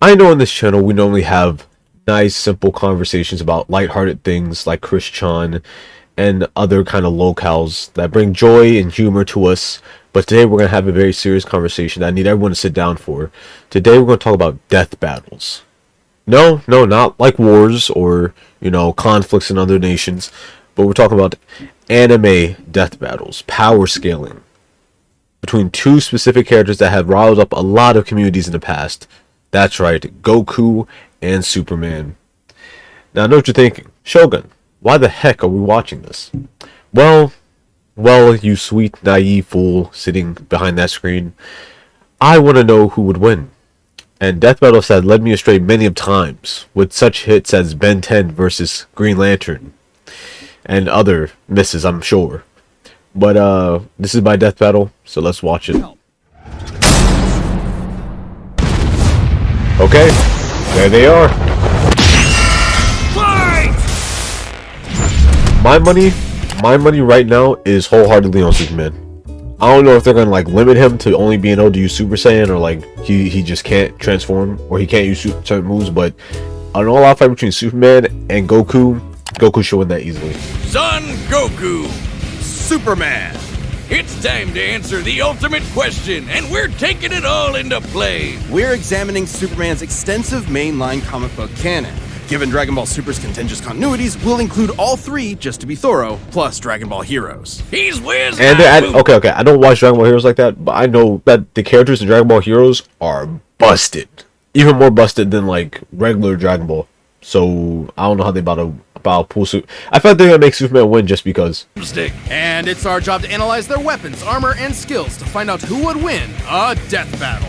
I know on this channel we normally have nice, simple conversations about lighthearted things like Chris Chan and other kind of locales that bring joy and humor to us. But today we're going to have a very serious conversation that I need everyone to sit down for. Today we're going to talk about death battles. No, not like wars or, conflicts in other nations. But we're talking about anime death battles, power scaling between two specific characters that have riled up a lot of communities in the past. That's right, Goku and Superman. Now I know what you're thinking. Shogun, why the heck are we watching this? Well, you sweet, naive fool sitting behind that screen. I want to know who would win. And death battles have led me astray many of times, with such hits as Ben 10 versus Green Lantern. And other misses, I'm sure. But this is my death battle, so let's watch it. Okay, there they are. My money right now is wholeheartedly on Superman. I don't know if they're gonna limit him to only being able to use Super Saiyan, or he just can't transform, or he can't use certain moves. But an all-out fight between Superman and Goku should win that easily. Son Goku, Superman. It's time to answer the ultimate question, and we're taking it all into play. We're examining Superman's extensive mainline comic book canon. Given Dragon Ball Super's contentious continuities, we'll include all three, just to be thorough, plus Dragon Ball Heroes. He's whiz. And okay, I don't watch Dragon Ball Heroes like that, but I know that the characters in Dragon Ball Heroes are busted. Even more busted than regular Dragon Ball. So I don't know how they about pull suit. I feel like they're gonna make Superman win just because. And it's our job to analyze their weapons, armor, and skills to find out who would win a death battle.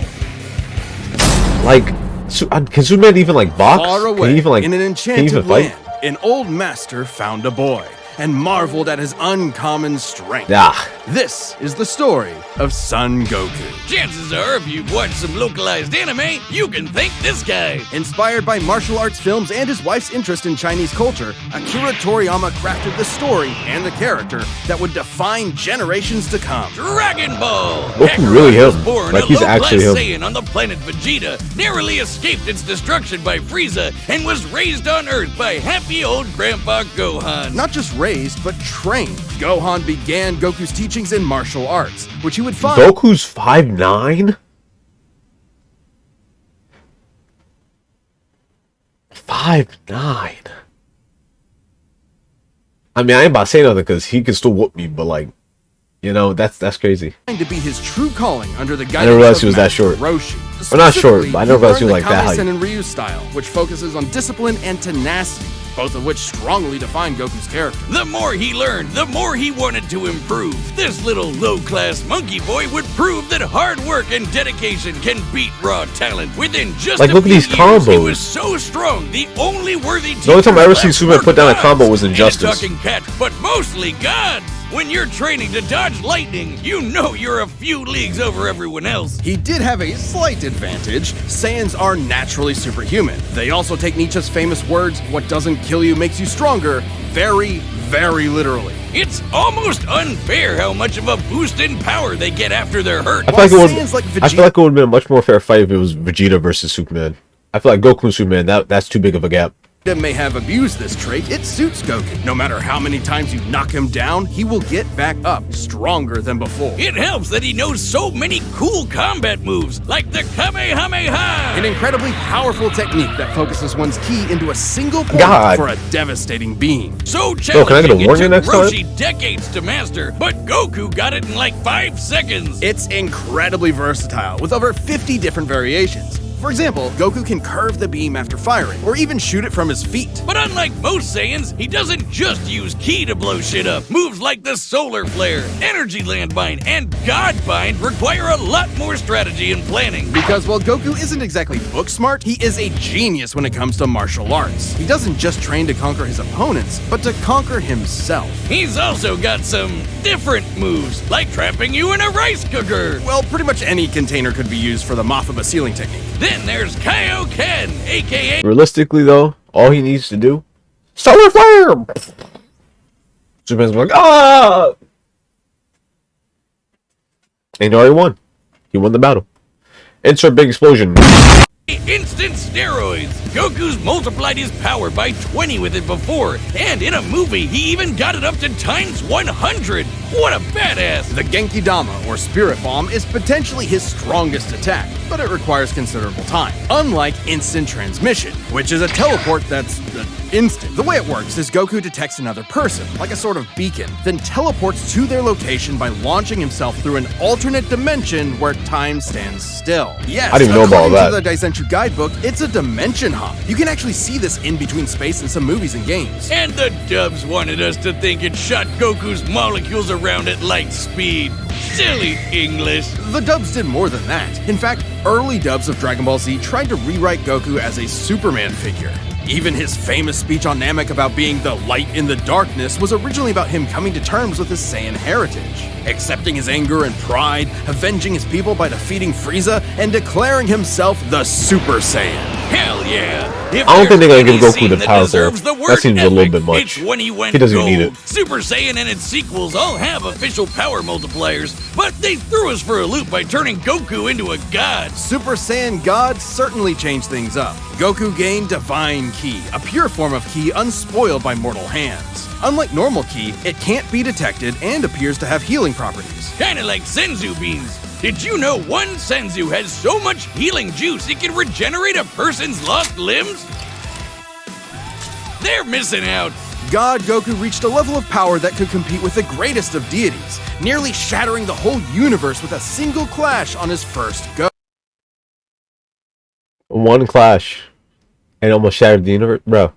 Can Superman even box? Far away, can he even in an enchanted land, an old master found a boy and marveled at his uncommon strength. This is the story of Son Goku. Chances are, if you've watched some localized anime, you can thank this guy. Inspired by martial arts films and his wife's interest in Chinese culture, Akira Toriyama crafted the story and the character that would define generations to come. Dragon Ball! Goku really him. Was born he's actually him. Saiyan on the planet Vegeta, narrowly escaped its destruction by Frieza, and was raised on Earth by happy old Grandpa Gohan. Not just raised, but trained. Gohan began Goku's teachings in martial arts, which he would find. Goku's 5'9"? 5'9". I mean, I ain't about to say nothing because he can still whoop me, but that's crazy. To be his true calling under the guidance I didn't realize of he was that short. Roshi. Or not short, but I never realized he was like that height. And Ryu style, which focuses on discipline and tenacity, both of which strongly define Goku's character. The more he learned, the more he wanted to improve. This little low-class monkey boy would prove that hard work and dedication can beat raw talent. Within just look at these combos. He was so strong, the only worthy teacher. The only time I ever seen Superman put down a combo was in Justice. Talking cat, but mostly gods. When you're training to dodge lightning, you know you're a few leagues over everyone else. He did have a slight advantage. Saiyans are naturally superhuman. They also take Nietzsche's famous words, "What doesn't kill you makes you stronger," very, very literally. It's almost unfair how much of a boost in power they get after they're hurt. I feel like it would have been a much more fair fight if it was Vegeta versus Superman. I feel like Goku and Superman, that's too big of a gap. May have abused this trait, it suits Goku. No matter how many times you knock him down, he will get back up, stronger than before. It helps that he knows so many cool combat moves, like the Kamehameha! An incredibly powerful technique that focuses one's ki into a single point for a devastating beam. So challenging, can I get a warning next time? Roshi decades to master, but Goku got it in 5 seconds. It's incredibly versatile, with over 50 different variations. For example, Goku can curve the beam after firing, or even shoot it from his feet. But unlike most Saiyans, he doesn't just use ki to blow shit up. Moves like the Solar Flare, Energy Landmine, and God Bind require a lot more strategy and planning. Because while Goku isn't exactly book smart, he is a genius when it comes to martial arts. He doesn't just train to conquer his opponents, but to conquer himself. He's also got some different moves, like trapping you in a rice cooker. Well, pretty much any container could be used for the mop of a ceiling technique. Then there's Kaioken, aka... Realistically, though, all he needs to do... Solar Flare! Superman's like, ah! And he already won. He won the battle. Insert big explosion. Instant steroids! Goku's multiplied his power by 20 with it before, and in a movie, he even got it up to times 100! What a badass! The Genki Dama, or Spirit Bomb, is potentially his strongest attack, but it requires considerable time. Unlike Instant Transmission, which is a teleport that's instant. The way it works is Goku detects another person, like a sort of beacon, then teleports to their location by launching himself through an alternate dimension where time stands still. Yes, I didn't know about all that. According to the Daisenshuu guidebook, it's a dimension hop. You can actually see this in between space in some movies and games. And the dubs wanted us to think it shot Goku's molecules around at light speed. Silly English. The dubs did more than that. In fact, early dubs of Dragon Ball Z tried to rewrite Goku as a Superman figure. Even his famous speech on Namek about being the light in the darkness was originally about him coming to terms with his Saiyan heritage, accepting his anger and pride, avenging his people by defeating Frieza, and declaring himself the Super Saiyan. Hell yeah! If I don't think they're gonna there's give any Goku the scene power deserves core. the word That seems a little epic, bit much. It's when he went He doesn't gold. even need it. Super Saiyan and its sequels all have official power multipliers, but they threw us for a loop by turning Goku into a god. Super Saiyan God certainly changed things up. Goku gained Divine Ki, a pure form of Ki unspoiled by mortal hands. Unlike normal Ki, it can't be detected and appears to have healing properties. Kinda like Senzu beans. Did you know one Senzu has so much healing juice it can regenerate a person's lost limbs? They're missing out. God Goku reached a level of power that could compete with the greatest of deities, nearly shattering the whole universe with a single clash on his first go. One clash and almost shattered the universe, bro.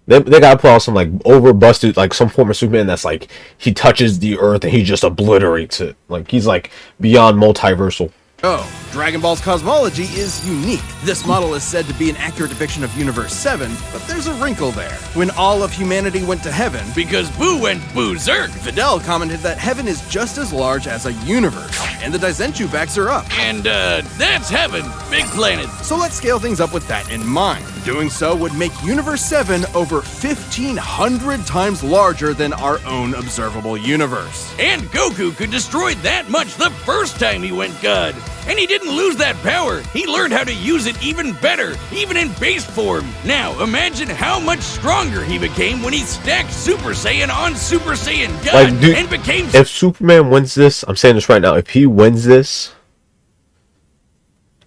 They gotta put out some like over busted, like some form of Superman that's like he touches the earth and he just obliterates it. Like he's like beyond multiversal. Oh, Dragon Ball's cosmology is unique. This model is said to be an accurate depiction of Universe 7, but there's a wrinkle there. When all of humanity went to heaven, Because Boo went berserk. Videl commented that heaven is just as large as a universe, and the Daisenshuu backs her up. And that's heaven. Big planet. So let's scale things up with that in mind. Doing so would make Universe 7 over 1,500 times larger than our own observable universe. And Goku could destroy that much the first time he went God. And he didn't lose that power. He learned how to use it even better, even in base form. Now, imagine how much stronger he became when he stacked Super Saiyan on Super Saiyan God Like, dude, and became... if Superman wins this, I'm saying this right now. If he wins this,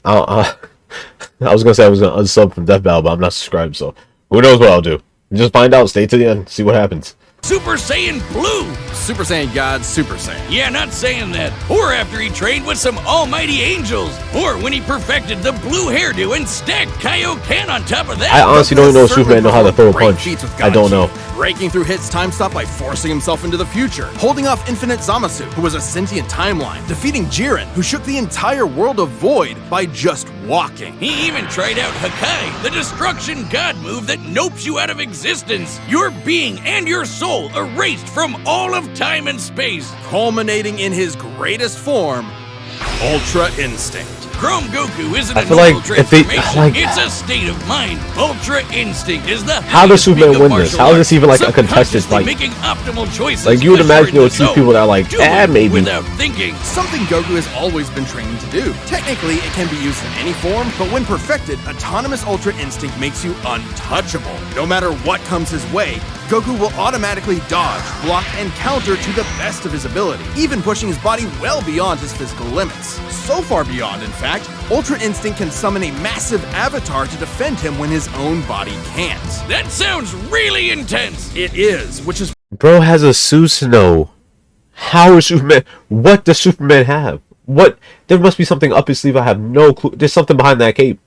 I was gonna say I was gonna unsub from Death Battle, but I'm not subscribed, so who knows what I'll do. Just find out. Stay to the end. See what happens. Super Saiyan Blue. Super Saiyan God, Super Saiyan. Yeah, not saying that. Or after he trained with some almighty angels. Or when he perfected the blue hairdo and stacked Kaioken on top of that. I honestly don't know if Superman know how to throw a Great punch. feats with I don't God know. Chi, breaking through Hit's time stop by forcing himself into the future, holding off Infinite Zamasu, who was a sentient timeline, defeating Jiren, who shook the entire world of Void by just walking. He even tried out Hakai, the destruction god move that nopes you out of existence. Your being and your soul erased from all of time and space. Culminating in his greatest form, Ultra Instinct. Chrome Goku isn't I a feel like normal if they- transformation, like- it's a state of mind. Ultra Instinct is the How does highest peak Superman of win martial this? How is this arts, even like a contested subconsciously fight? making optimal choices Like, you would because imagine you're there in would the be people that are like, zone, maybe. without thinking. Something Goku has always been trained to do. Technically, it can be used in any form, but when perfected, Autonomous Ultra Instinct makes you untouchable. No matter what comes his way, Goku will automatically dodge, block, and counter to the best of his ability, even pushing his body well beyond his physical limits. So far beyond, in fact, Ultra Instinct can summon a massive avatar to defend him when his own body can't. That sounds really intense. It is, which is Bro has a Susanoo. How is Superman? What does Superman have? What? There must be something up his sleeve. I have no clue. There's something behind that cape.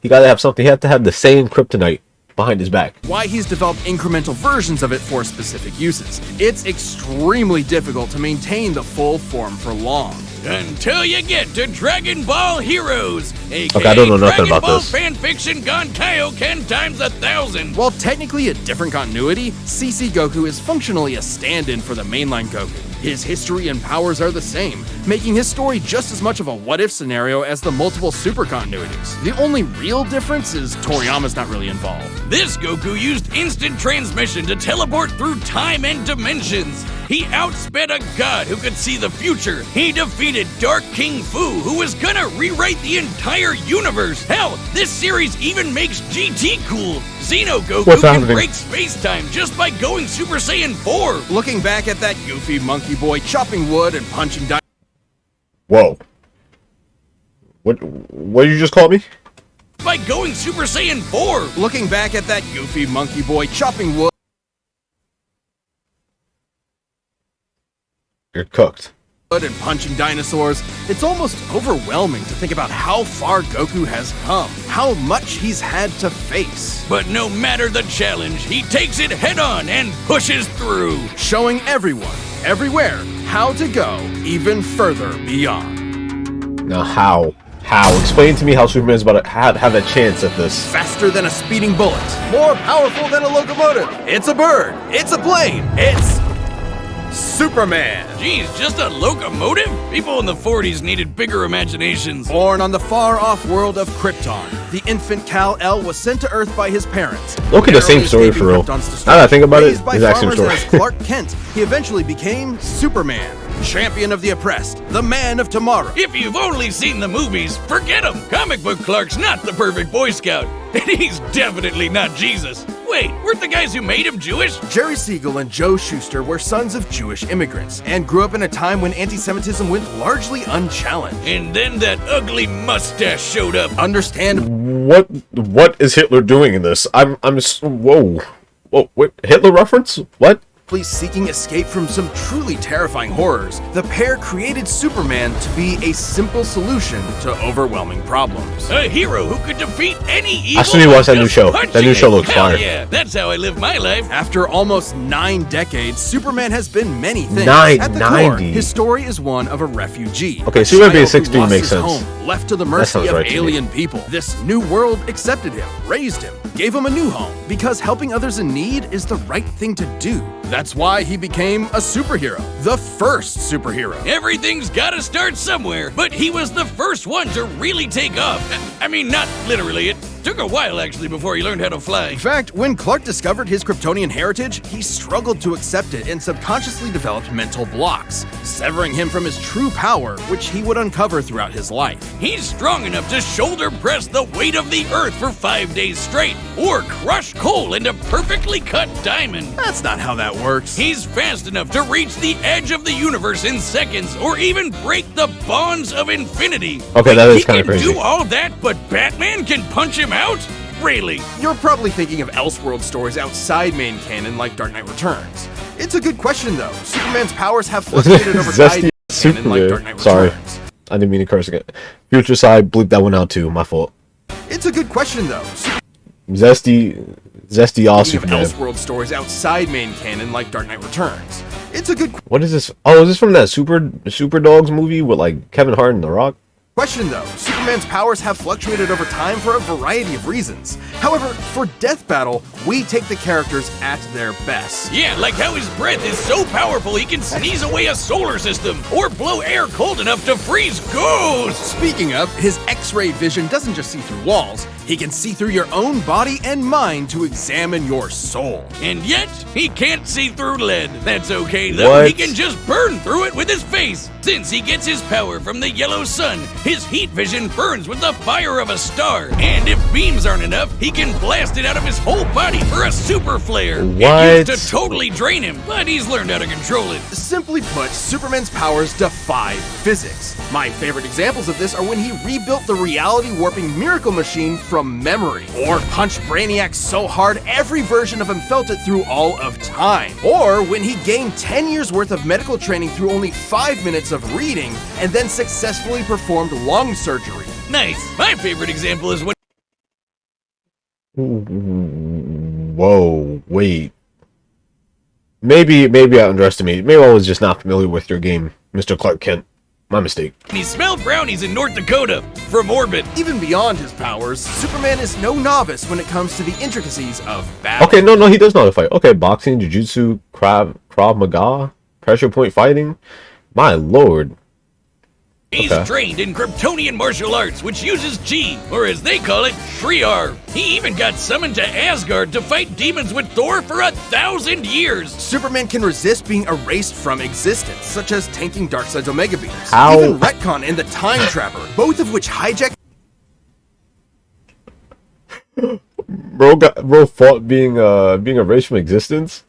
He gotta have something. He have to have the same kryptonite behind his back. why he's developed incremental versions of it for specific uses. It's extremely difficult to maintain the full form for long. Until you get to Dragon Ball Heroes, aka Okay, I don't know nothing Dragon about Ball this. fan fiction gone Kaioken times 1,000. While technically a different continuity, CC Goku is functionally a stand-in for the mainline Goku. His history and powers are the same, making his story just as much of a what-if scenario as the multiple super continuities. The only real difference is Toriyama's not really involved. This Goku used instant transmission to teleport through time and dimensions. He outsped a god who could see the future. He defeated Dark King Fu, who was gonna rewrite the entire universe. Hell, this series even makes GT cool. Xeno Goku can break space-time just by going Super Saiyan 4. Looking back at that goofy monkey boy chopping wood and punching Whoa. What did you just call me? By going Super Saiyan 4. Looking back at that goofy monkey boy chopping wood. You're cooked. And punching dinosaurs, it's almost overwhelming to think about how far Goku has come, how much he's had to face. But no matter the challenge, he takes it head on and pushes through, showing everyone, everywhere, how to go even further beyond. Now how? How? Explain to me how Superman's about to have a chance at this. Faster than a speeding bullet, more powerful than a locomotive. It's a bird, it's a plane, it's Superman! Geez, just a locomotive? People in the 40s needed bigger imaginations. Born on the far-off world of Krypton, the infant Kal-El was sent to Earth by his parents. Look at the same story for real. Now that I think about it, it's the exact same story. As Clark Kent, he eventually became Superman, champion of the oppressed, the man of tomorrow. If you've only seen the movies, forget him. Comic book Clark's not the perfect Boy Scout, and he's definitely not Jesus. Wait, weren't the guys who made him Jewish? Jerry Siegel and Joe Shuster were sons of Jewish immigrants and grew up in a time when anti-Semitism went largely unchallenged. And then that ugly mustache showed up. Understand? What is Hitler doing in this? Whoa, wait, Hitler reference? What? Seeking escape from some truly terrifying horrors, the pair created Superman to be a simple solution to overwhelming problems. A hero who could defeat any evil. I still need to watch that new show. That new show looks fire. Yeah, that's how I live my life. After almost 9 decades, Superman has been many things. At the core, his story is one of a refugee. Okay, Superman being 16 makes sense. Home, left to the mercy of alien people. This new world accepted him, raised him, gave him a new home, because helping others in need is the right thing to do. That's why he became a superhero, the first superhero. Everything's gotta start somewhere, but he was the first one to really take off. I mean, not literally. It took a while, actually, before he learned how to fly. In fact, when Clark discovered his Kryptonian heritage, he struggled to accept it and subconsciously developed mental blocks, severing him from his true power, which he would uncover throughout his life. He's strong enough to shoulder press the weight of the Earth for 5 days straight, or crush coal into perfectly cut diamond. That's not how that works. He's fast enough to reach the edge of the universe in seconds, or even break the bonds of infinity. Okay, that is kind of crazy. He can do all that, but Batman can punch him out? Really? You're probably thinking of Elseworld stories outside main canon like Dark Knight Returns. It's a good question, though. Superman's powers have fluctuated over time. Sorry, I didn't mean to curse again. Future side, bleep that one out too. My fault. It's a good question, though. Zesty all Superman. Elseworld stories outside main canon like Dark Knight Returns. It's a good What is this? Oh, is this from that Super Dogs movie with like Kevin Hart and The Rock? question, though. Superman's powers have fluctuated over time for a variety of reasons. However, for Death Battle, we take the characters at their best. Yeah, like how his breath is so powerful he can sneeze away a solar system, or blow air cold enough to freeze ghosts! Speaking of, his X-ray vision doesn't just see through walls, he can see through your own body and mind to examine your soul. And yet, he can't see through lead. That's okay though, What? He can just burn through it with his face. Since he gets his power from the yellow sun, his heat vision burns with the fire of a star. And if beams aren't enough, he can blast it out of his whole body for a super flare. What? It used to totally drain him, but he's learned how to control it. Simply put, Superman's powers defy physics. My favorite examples of this are when he rebuilt the reality-warping miracle machine from memory, or punched Brainiac so hard every version of him felt it through all of time, or when he gained 10 years worth of medical training through only 5 minutes of reading, and then successfully performed lung surgery. Nice. My favorite example is when Whoa, wait. Maybe I underestimated. Maybe I was just not familiar with your game, Mr. Clark Kent. My mistake. he smelled brownies in North Dakota from orbit. Even beyond his powers, Superman is no novice when it comes to the intricacies of battle. Okay, no, he does know how to fight. Okay, boxing, jiu-jitsu, Krav Maga, pressure point fighting. My lord. He's Okay. trained in Kryptonian martial arts, which uses chi, or as they call it, Shriar. He even got summoned to Asgard to fight demons with Thor for 1,000 years. Superman can resist being erased from existence, such as tanking Darkseid's Omega Beams. How? Even Retcon and the Time Trapper, both of which hijack Bro fought being erased from existence.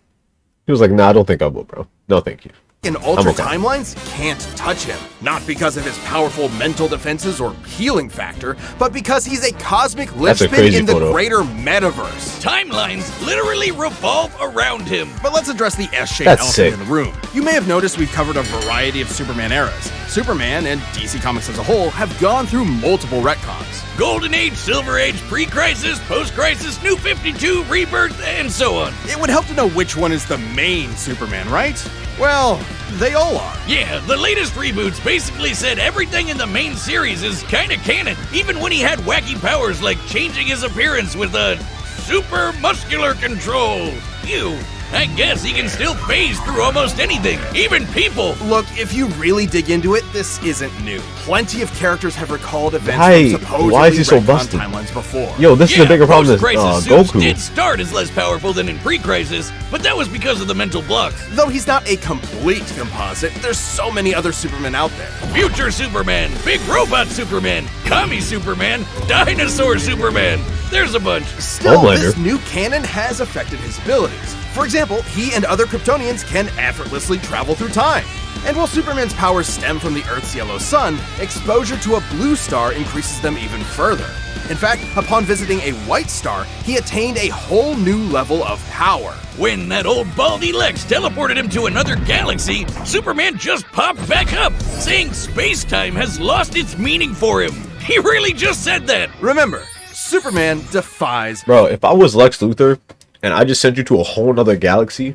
He was like, nah, I don't think I will, bro. No, thank you. and Ultra okay. timelines can't touch him. Not because of his powerful mental defenses or healing factor, but because he's a cosmic That's a linchpin crazy in the photo. greater metaverse. Timelines literally revolve around him. But let's address the S-shaped That's elephant sick. in the room. You may have noticed we've covered a variety of Superman eras. Superman, and DC Comics as a whole, have gone through multiple retcons. Golden Age, Silver Age, pre-crisis, post-crisis, New 52, Rebirth, and so on. It would help to know which one is the main Superman, right? Well, they all are. Yeah, the latest reboots basically said everything in the main series is kinda canon, even when he had wacky powers like changing his appearance with a super muscular control. Ew. I guess he can still phase through almost anything, even people. Look, if you really dig into it, this isn't new. Plenty of characters have recalled events Why- from supposedly why is he so retcon busted? timelines before. Yo, this is a bigger problem than post-crisis Supes Goku. did start as less powerful than in pre-crisis, but that was because of the mental blocks. Though he's not a complete composite, there's so many other Supermen out there. Future Superman, Big Robot Superman, Kami Superman, Dinosaur Superman. There's a bunch. Still, Homelander. this new canon has affected his abilities. For example, he and other Kryptonians can effortlessly travel through time. And while Superman's powers stem from the Earth's yellow sun, exposure to a blue star increases them even further. In fact, upon visiting a white star, he attained a whole new level of power. When that old baldy Lex teleported him to another galaxy, Superman just popped back up, saying space-time has lost its meaning for him. He really just said that. Remember, Superman defies. Bro, if I was Lex Luthor and I just sent you to a whole nother galaxy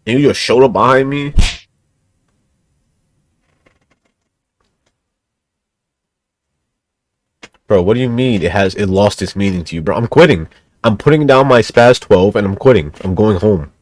and you just showed up behind me, bro, what do you mean it lost its meaning to you, bro? I'm quitting. I'm putting down my Spaz 12 and I'm quitting. I'm going home.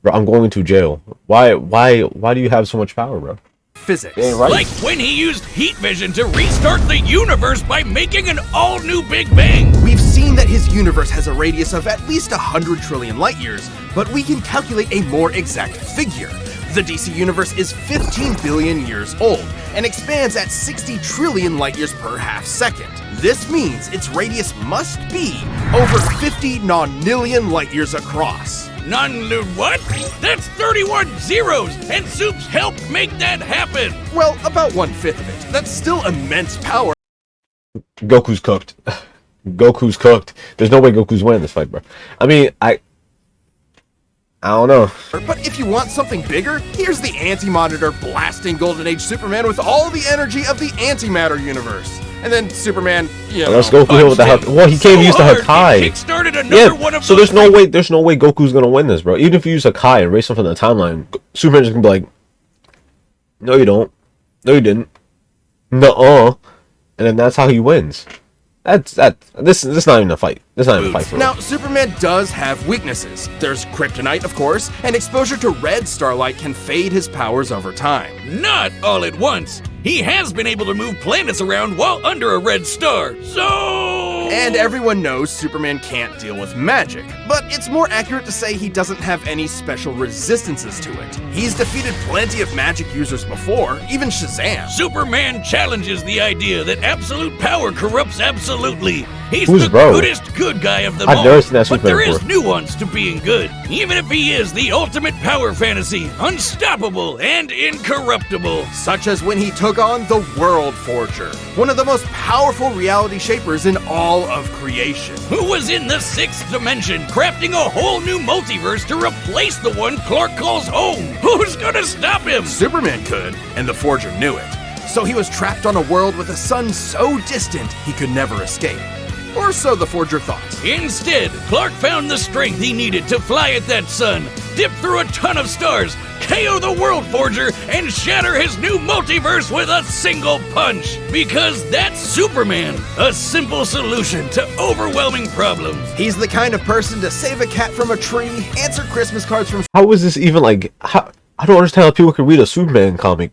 Bro, I'm going to jail. Why do you have so much power, bro? Physics. Yeah, right. Like when he used heat vision to restart the universe by making an all-new Big Bang. We've seen that his universe has a radius of at least 100 trillion light years, but we can calculate a more exact figure. The DC universe is 15 billion years old and expands at 60 trillion light years per half second. This means its radius must be over 50 nonillion light years across. What? That's 31 zeros, and Soups helped make that happen. Well, about 1/5 of it. That's still immense power. Goku's cooked. Goku's cooked. There's no way Goku's winning this fight, bro. I mean, I don't know. But if you want something bigger, here's the Anti-Monitor blasting Golden Age Superman with all the energy of the antimatter universe. And then Superman, you know, Let's Goku hit with the punched Hak. him Well, he can't so use the hard, Hakai. it kickstarted another one Yeah, of so those there's no way Goku's gonna win this, bro. Even if you use Hakai and erase him from the timeline, Superman's just gonna be like, no, you don't. No, you didn't. Nuh-uh. And then that's how he wins. This is not even a fight. This is not even a fight for Now, him. Superman does have weaknesses. There's kryptonite, of course, and exposure to red starlight can fade his powers over time. Not all at once. He has been able to move planets around while under a red star. So... And everyone knows Superman can't deal with magic, but it's more accurate to say he doesn't have any special resistances to it. He's defeated plenty of magic users before, even Shazam. Superman challenges the idea that absolute power corrupts absolutely. He's Who's the bro? goodest good guy of them I've all. never seen that but there Superman is nuance to being good, even if he is the ultimate power fantasy, unstoppable and incorruptible. Such as when he took on the World Forger, one of the most powerful reality shapers in all of creation. Who was in the sixth dimension, crafting a whole new multiverse to replace the one Clark calls home? Who's gonna stop him? Superman could, and the Forger knew it. So he was trapped on a world with a sun so distant he could never escape. Or so the Forger thought. Instead, Clark found the strength he needed to fly at that sun, dip through a ton of stars, KO the World Forger, and shatter his new multiverse with a single punch. Because that's Superman, a simple solution to overwhelming problems. He's the kind of person to save a cat from a tree, answer Christmas cards from How is this even like? I don't understand how people can read a Superman comic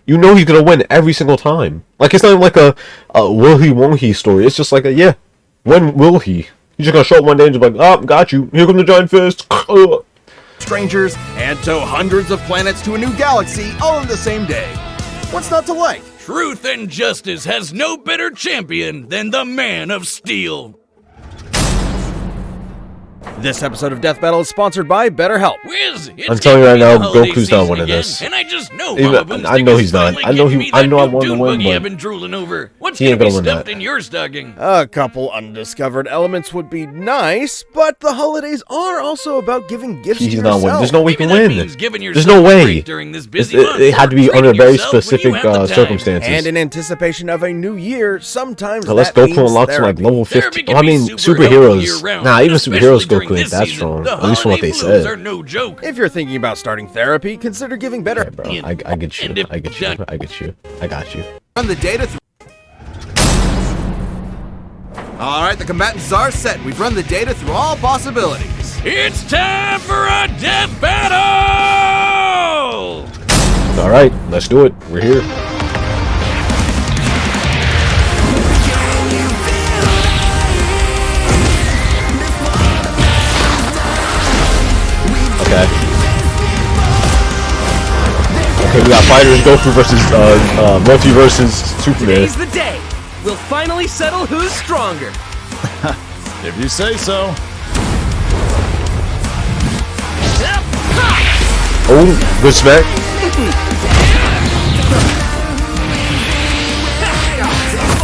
You know he's gonna win every single time. Like, it's not even like a will he, won't he story. It's just like a, yeah, when will he? He's just gonna show up one day and just be like, oh, got you. Here comes the giant fist. Strangers and tow hundreds of planets to a new galaxy all in the same day. What's not to like? Truth and justice has no better champion than the Man of Steel. This episode of Death Battle is sponsored by BetterHelp. Wiz, it's I'm telling you right gonna now, be the holiday Goku's not season winning again, this. And I just know Even- Mama Boomstick I know is he's not. finally I know giving he- me I that know I new want him to Doom win, Buggy but I've been drooling over. What's he gonna ain't be gonna win stuffed that. in your stocking? A couple undiscovered elements would be nice, but the holidays are also about giving gifts He's to not winning. yourself. There's no way he Maybe can that win. means giving There's yourself no a way. break during this busy It, month, it had or to be treating under very yourself when you specific have the time. circumstances. And in anticipation of a new year, sometimes Unless that Goku means unlocks to like therapy. level Therapy 15. can I be mean, super helpful year-round, superheroes. Nah, even especially superheroes during Goku ain't this that season. strong. The At least from what they holiday blues said. are no joke. If you're thinking about starting therapy, consider giving better. Okay, bro. I get you. I get you. I get you. I got you. Run the data through. All right, the combatants are set. We've run the data through all possibilities. It's time for a death battle! All right, let's do it. We're here. Okay. Okay, we got fighters Goku versus Multi versus Superman. Today's the day. We'll finally settle who's stronger. If you say so. Oh, good smack.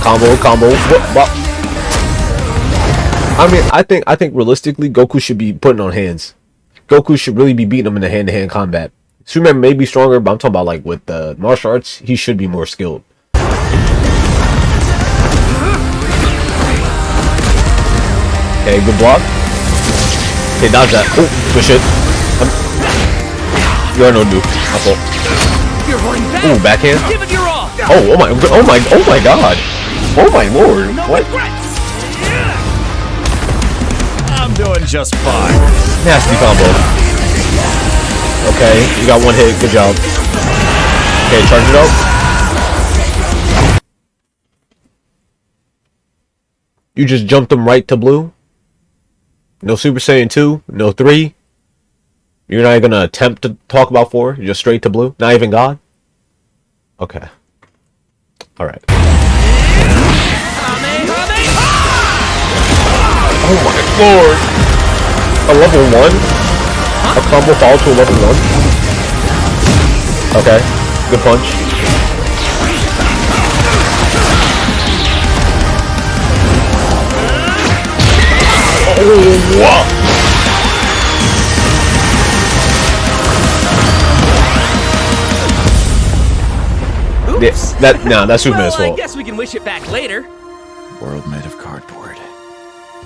Combo. What? I mean, I think realistically, Goku should be putting on hands. Goku should really be beating him in the hand-to-hand combat. Superman may be stronger, but I'm talking about like with the martial arts, he should be more skilled. Okay, good block. Okay, dodge that. Oh, good shit. You're no dude. My fault. You're holding back. Ooh, backhand. Give it your all. Oh my god. Oh my lord. No What? regrets. I'm doing just fine. Nasty combo. Okay, you got one hit. Good job. Okay, charge it up. You just jumped him right to blue. No Super Saiyan 2. No 3. You're not even gonna attempt to talk about 4. You're just straight to blue. Not even God. Okay. All right. Oh my lord! A level 1? A combo follow to a level 1? Okay, good punch. Oh, wow. Oops. That's Superman's Well, I fault. guess we can wish it back later. World made of cardboard.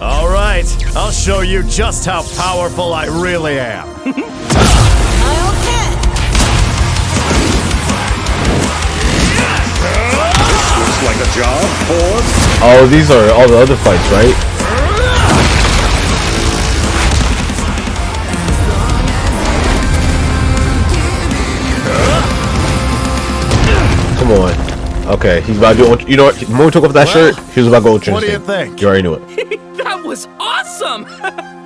All right, I'll show you just how powerful I really am. Looks like a job for Oh, these are all the other fights, right? Come on. Okay, he's about to do. You know what? When we took off that Well, shirt, he was about to go Ultra what do you Instinct. think? You already knew it. That was awesome.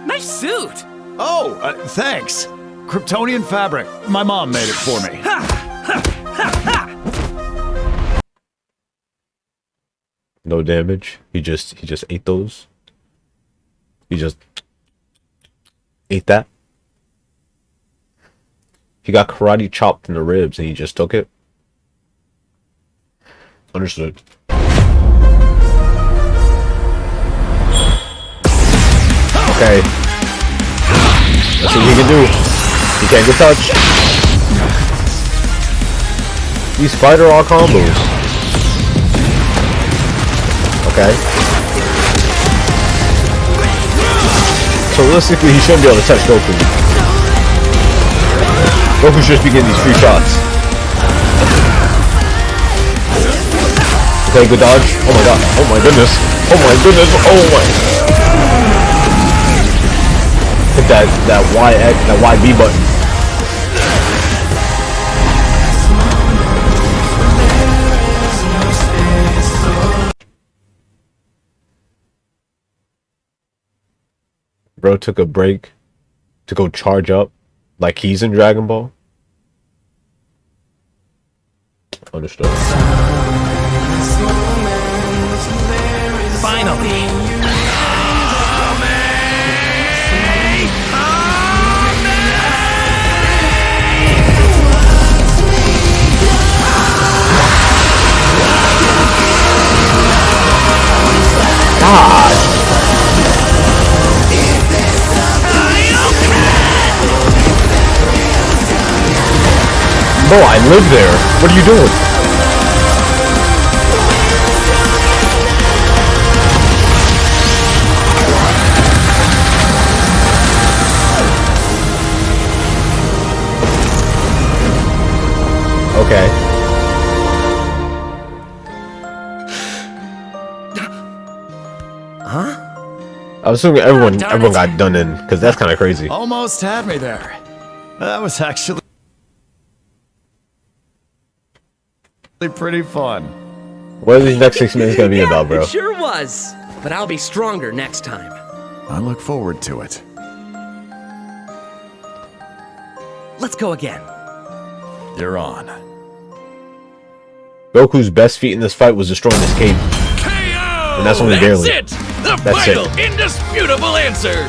Nice suit. Oh, thanks. Kryptonian fabric. My mom made it for me. No damage. He just ate those. He just ate that. He got karate chopped in the ribs and he just took it. Understood. Okay. Let's see what he can do. He can't get touched. These fighter all combos. Okay. So realistically, he shouldn't be able to touch Goku. Goku should just be getting these free shots. Okay, good dodge. Oh my god. Oh my goodness. Oh my goodness. Oh my. Hit that YB button. Bro took a break to go charge up like he's in Dragon Ball. Understood. Finally. Bro, I live there. What are you doing? Okay. Huh? I was assuming everyone got done in, because that's kind of crazy. Almost had me there. That was actually pretty fun. What are these next 6 minutes gonna be about, bro? It sure was. But I'll be stronger next time. I look forward to it. Let's go again. You're on. Goku's best feat in this fight was destroying this cape. KO! And that's only barely. It! The final, indisputable answer!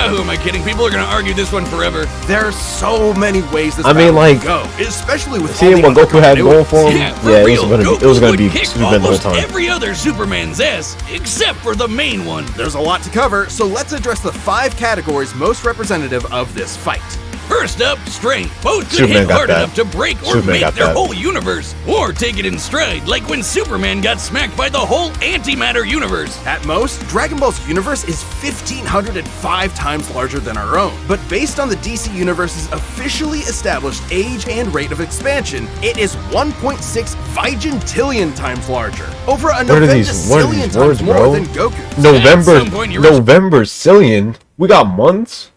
Who am I kidding? People are gonna argue this one forever. There's so many ways this I mean, battle like, can go, especially with seeing what Goku had going for him, Yeah, for yeah, real, it was gonna be would kick Superman the whole almost time. every other Superman's ass, except for the main one. There's a lot to cover, so let's address the 5 categories most representative of this fight. First up, strength. Both could Superman hit got hard that. enough to break or Superman make got their that. whole universe, or take it in stride, like when Superman got smacked by the whole antimatter universe. At most, Dragon Ball's universe is 1,505 times larger than our own. But based on the DC Universe's officially established age and rate of expansion, it is 1.6 vigintillion times larger. Over a What are these november-cillion times words, more bro? than Goku. November, At some point you were- November-cillion? We got months?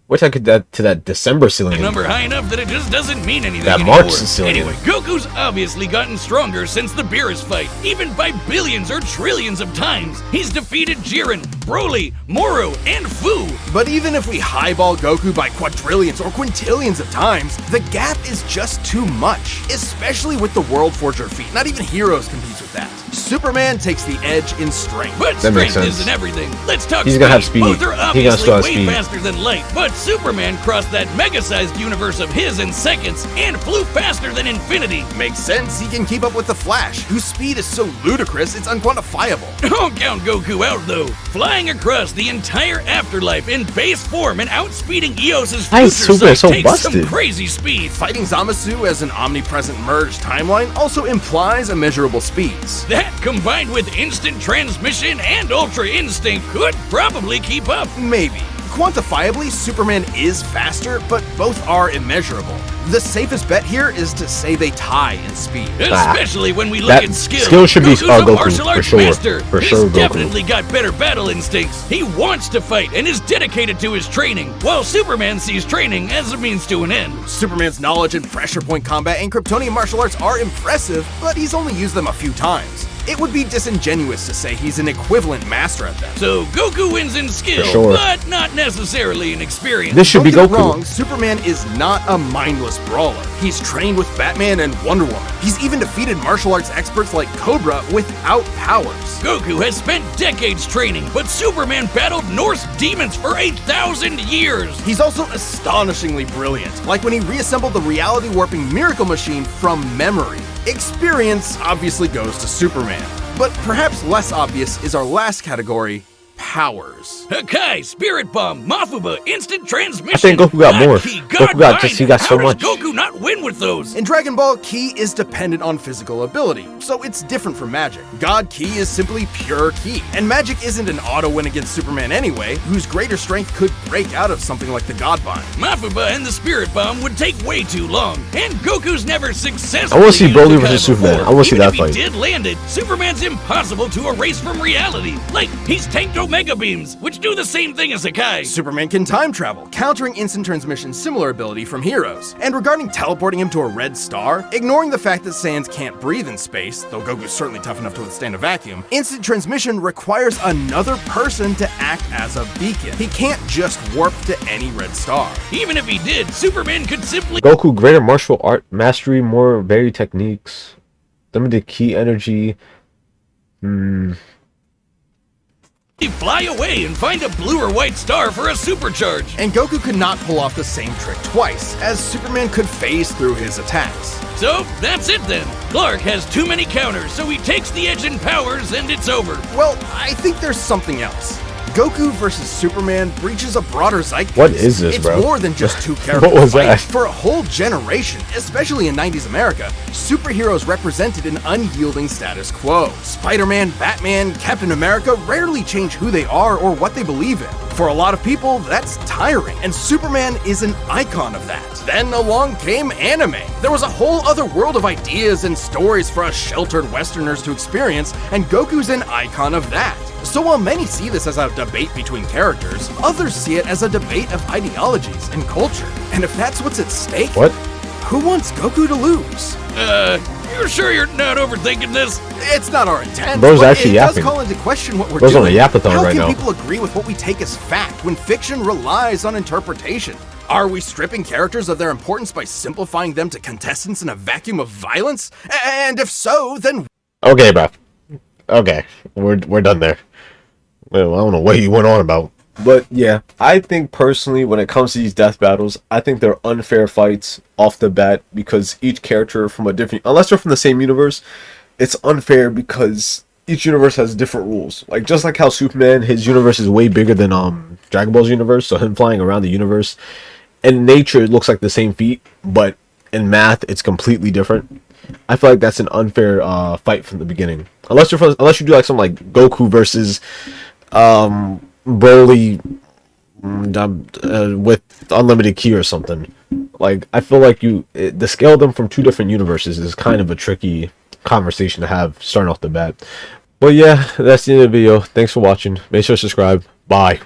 Wish I could that to that December-cillion. A number high enough that it just doesn't mean anything That anymore. March Sicilian. Anyway, Goku's obviously gotten stronger since the Beerus fight, even by billions or trillions of times. He's defeated Jiren, Broly, Moro, and Fu. But even if we highball Goku by quadrillions or quintillions of times, the gap is just too much, especially with the World Forger feat. Not even Heroes competes with that. Superman takes the edge in strength. But That makes strength sense. isn't everything. Let's talk He's speed. gonna have speed. Both are He gonna obviously still have way speed. faster than light, but Superman crossed that mega-sized universe of his in seconds and flew faster than infinity. Makes sense, he can keep up with the Flash, whose speed is so ludicrous it's unquantifiable. Don't count Goku out, though. Flying across the entire afterlife in base form and outspeeding Eos's Why future is Superman self so takes some busted? crazy speed. Fighting Zamasu as an omnipresent merged timeline also implies immeasurable speeds. That, combined with instant transmission and Ultra Instinct, could probably keep up. Maybe. Quantifiably, Superman is faster, but both are immeasurable. The safest bet here is to say they tie in speed. Especially when we look That at skill. skill should be Goku's a Goku, martial for arts sure. master. For He's sure, Goku. definitely got better battle instincts. He wants to fight and is dedicated to his training, while Superman sees training as a means to an end. Superman's knowledge in pressure point combat and Kryptonian martial arts are impressive, but he's only used them a few times. It would be disingenuous to say he's an equivalent master at them. So Goku wins in skill, For sure. but not necessarily in experience. This should be Don't get me Goku. wrong, Superman is not a mindless brawler. He's trained with Batman and Wonder Woman. He's even defeated martial arts experts like Cobra without powers. Goku has spent decades training, but Superman battled Norse demons for 1,000 years. He's also astonishingly brilliant, like when he reassembled the reality warping miracle machine from memory. Experience obviously goes to Superman, but perhaps less obvious is our last category, powers. Hakai, Spirit Bomb, Mafuba, Instant Transmission. I think Goku got more. Ki, Goku got God he got so How much. does Goku not win with those? In Dragon Ball, Ki is dependent on physical ability, so it's different from magic. God Ki is simply pure Ki, and magic isn't an auto win against Superman anyway, whose greater strength could break out of something like the God Bind. Mafuba and the Spirit Bomb would take way too long, and Goku's never successfully I wanna see used Broly Hakai versus Superman. before. I wanna see Even that if fight. he did land it, Superman's impossible to erase from reality. Like, he's tanked over throw mega beams, which do the same thing as a Kai. Superman can time travel, countering instant transmission's similar ability from Heroes. And regarding teleporting him to a red star, ignoring the fact that Saiyans can't breathe in space, though Goku's certainly tough enough to withstand a vacuum, instant transmission requires another person to act as a beacon. He can't just warp to any red star. Even if he did, Superman could simply Goku, greater martial art mastery, more varied techniques, limited key energy. fly away and find a blue or white star for a supercharge. And Goku could not pull off the same trick twice, as Superman could phase through his attacks. So, that's it then. Clark has too many counters, so he takes the edge in powers and it's over. Well, I think there's something else. Goku versus Superman breaches a broader zeitgeist. What is this, it's bro? It's more than just two characters What was fighting. that? For a whole generation, especially in 90s America, superheroes represented an unyielding status quo. Spider-Man, Batman, Captain America rarely change who they are or what they believe in. For a lot of people, that's tiring, and Superman is an icon of that. Then along came anime. There was a whole other world of ideas and stories for us sheltered Westerners to experience, and Goku's an icon of that. So while many see this as a debate between characters, others see it as a debate of ideologies and culture. And if that's what's at stake, What? who wants Goku to lose? You're sure you're not overthinking this? It's not our intent, Bro's but actually it does yapping. call into question what we're Bro's on doing. a yapathon How right can now. people agree with what we take as fact when fiction relies on interpretation? Are we stripping characters of their importance by simplifying them to contestants in a vacuum of violence? And if so, then Okay, bro. Okay, we're done there. Well, I don't know what you went on about. But yeah, I think personally when it comes to these death battles, I think they're unfair fights off the bat because each character from a different, unless they're from the same universe, it's unfair because each universe has different rules. Like just like how Superman, his universe is way bigger than Dragon Ball's universe, so him flying around the universe, in nature it looks like the same feat, but in math it's completely different. I feel like that's an unfair fight from the beginning. Unless you do like something like Goku versus Broly with unlimited ki or something. Like I feel like to scale them from two different universes is kind of a tricky conversation to have starting off the bat. But yeah, that's the end of the video. Thanks for watching. Make sure to subscribe. Bye.